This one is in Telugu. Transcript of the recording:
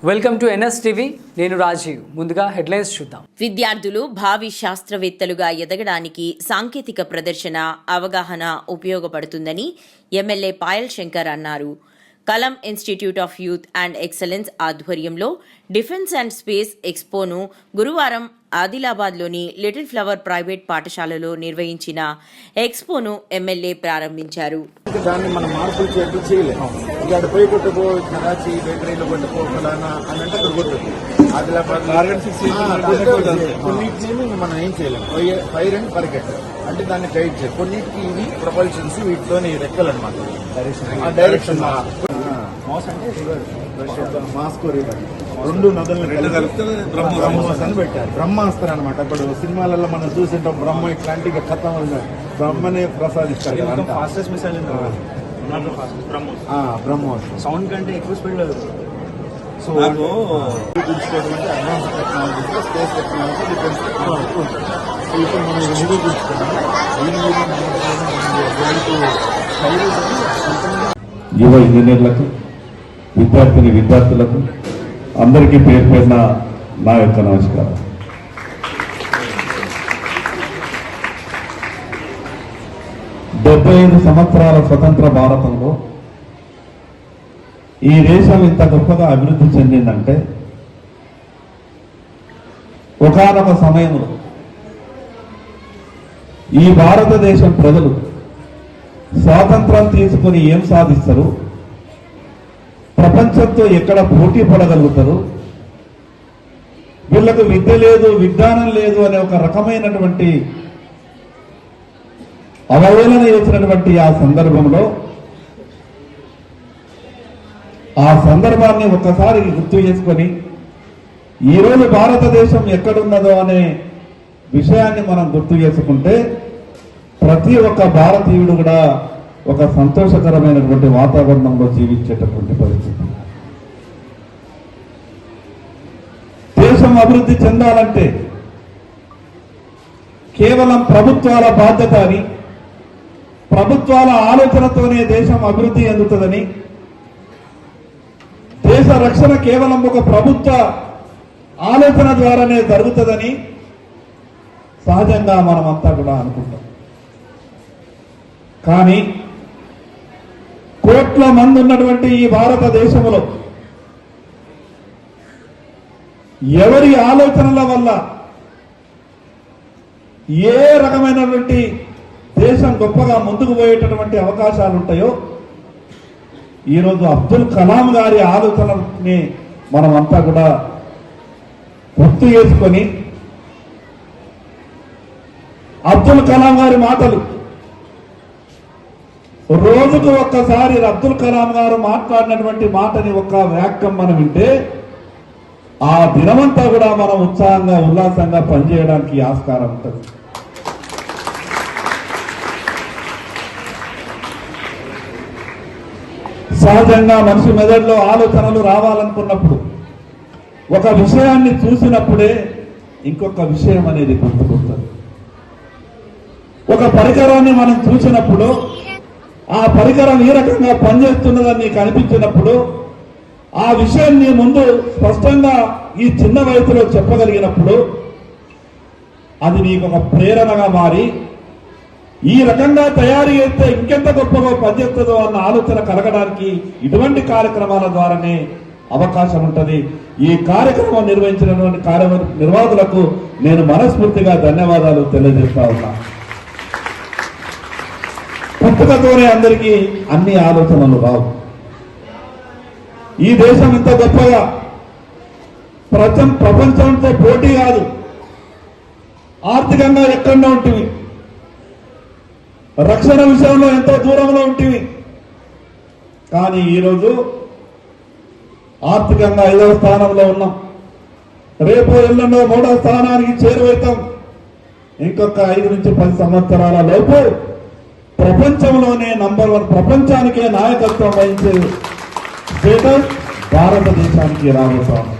Welcome to NSTV. నేను రాజీవ్. ముందుగా హెడ్లైన్స్ చూద్దాం. విద్యార్థులు భావి శాస్త్రవేత్తలుగా ఎదగడానికి సాంకేతిక ప్రదర్శన అవగాహన ఉపయోగపడుతుందని ఎమ్మెల్యే పాయల్ శంకర్ అన్నారు. కలం institute of youth and excellence ఆధ్వర్యంలో డిఫెన్స్ అండ్ స్పేస్ ఎక్స్పోను గురువారం ఆదిలాబాద్లోని లిటిల్ ఫ్లవర్ ప్రైవేట్ పాఠశాలలో నిర్వహించిన ఎక్స్పోను ఎమ్మెల్యే ప్రారంభించారు. దాన్ని మనం మార్పులు చేయలేము. ఇక్కడ పోయి కొట్టుకో కరాచీ బేకరీలో కొట్టుకో ఫలానా అని అంటే అక్కడ కొట్టుకు ఆదిలాబాద్ కొన్నిటిని మనం ఏం చేయలేము. ఫైర్ అండ్ పరిగెట్ అంటే దాన్ని గైడ్ చేయాలి. కొన్నిటికి ఇవి ప్రొపల్షన్స్ వీటితోని రెక్కలు అనమాట. డైరెక్షన్ మాస్ అంటే రివర్ మాస్కో రివర్ రెండు నదులను బ్రహ్మోస్ అని పెట్టారు. బ్రహ్మాస్త్ర అనమాట. ఇప్పుడు సినిమాలలో మనం చూసింటాం బ్రహ్మ ఇట్లాంటి కథ బ్రహ్మనే ప్రసాదిస్తారు. బ్రహ్మోస్ సౌండ్ కంటే ఎక్కువ స్పీడ్ లేదు. సో గుర్తుకోవడం అంటే అడ్వాన్స్ టెక్నాలజీలో స్పేస్ టెక్నాలజీ డిఫెన్స్ టెక్నాలజీ ఉంటుంది. సో ఇప్పుడు మనం ఇది గుర్తుకున్నాం. యువ ఇంజనీర్లకు విద్యార్థులకు అందరికీ పేరు పేరున నా యొక్క నమస్కారం. డెబ్బై 5 సంవత్సరాల స్వతంత్ర భారతంలో ఈ దేశం ఇంత గొప్పగా అభివృద్ధి చెందిందంటే ఒకానొక సమయంలో ఈ భారతదేశం ప్రజలు స్వాతంత్రం తీసుకుని ఏం సాధిస్తారు, ప్రపంచంతో ఎక్కడ పోటీ పడగలుగుతారు, వీళ్లకు విద్య లేదు విజ్ఞానం లేదు అనే ఒక రకమైనటువంటి అవహేళన చేసినటువంటి ఆ సందర్భంలో ఆ సందర్భాన్ని ఒక్కసారి గుర్తు చేసుకొని ఈరోజు భారతదేశం ఎక్కడున్నదో అనే విషయాన్ని మనం గుర్తు చేసుకుంటే ప్రతి ఒక్క భారతీయుడు కూడా ఒక సంతోషకరమైనటువంటి వాతావరణంలో జీవించేటటువంటి పరిస్థితి. దేశం అభివృద్ధి చెందాలంటే కేవలం ప్రభుత్వాల బాధ్యత అని, ప్రభుత్వాల ఆలోచనతోనే దేశం అభివృద్ధి చెందుతుందని, దేశ రక్షణ కేవలం ఒక ప్రభుత్వ ఆలోచన ద్వారానే జరుగుతుందని సహజంగా మనమంతా కూడా అనుకుంటాం. కానీ కోట్ల మంది ఉన్నటువంటి ఈ భారతదేశంలో ఎవరి ఆలోచనల వల్ల ఏ రకమైనటువంటి దేశం గొప్పగా ముందుకు పోయేటటువంటి అవకాశాలు ఉంటాయో ఈరోజు అబ్దుల్ కలాం గారి ఆలోచనని మనమంతా కూడా గుర్తు చేసుకొని అబ్దుల్ కలాం గారి మాటలు రోజుకు ఒక్కసారి అబ్దుల్ కలాం గారు మాట్లాడినటువంటి మాటని ఒక్క వాక్యం మనం వింటే ఆ దినమంతా కూడా మనం ఉత్సాహంగా ఉల్లాసంగా పనిచేయడానికి ఆస్కారం ఉంటుంది. సహజంగా మనిషి మెదడులో ఆలోచనలు రావాలనుకున్నప్పుడు ఒక విషయాన్ని చూసినప్పుడే ఇంకొక విషయం అనేది గుర్తుకొస్తుంది. ఒక పరికరాన్ని మనం చూసినప్పుడు ఆ పరికరం ఏ రకంగా పనిచేస్తున్నదని నీకు అనిపించినప్పుడు ఆ విషయాన్ని ముందు స్పష్టంగా ఈ చిన్న వయసులో చెప్పగలిగినప్పుడు అది నీకు ఒక ప్రేరణగా మారి ఈ రకంగా తయారు చేస్తే ఇంకెంత గొప్పగా పనిచేస్తుందో అన్న ఆలోచన కలగడానికి ఇటువంటి కార్యక్రమాల ద్వారానే అవకాశం ఉంటుంది. ఈ కార్యక్రమం నిర్వహించినటువంటి నిర్వాహకులకు నేను మనస్ఫూర్తిగా ధన్యవాదాలు తెలియజేస్తా ఉన్నా. పుట్టుకతోనే అందరికీ అన్ని ఆలోచనలు రావు. ఈ దేశం ఇంత గొప్పగా ప్రపంచంతో పోటీ కాదు, ఆర్థికంగా ఎక్కడో ఉంటుంది, రక్షణ విషయంలో ఎంతో దూరంలో ఉంటుంది. కానీ ఈరోజు ఆర్థికంగా 5వ స్థానంలో ఉన్నాం. రేపు ఎల్లుండో 3వ స్థానానికి చేరువైతాం. ఇంకొక 5 నుంచి 10 సంవత్సరాల లోపు ప్రపంచంలోనే నంబర్ 1 ప్రపంచానికే నాయకత్వం వహించే స్టేటస్ భారతదేశానికి రాబోతాం.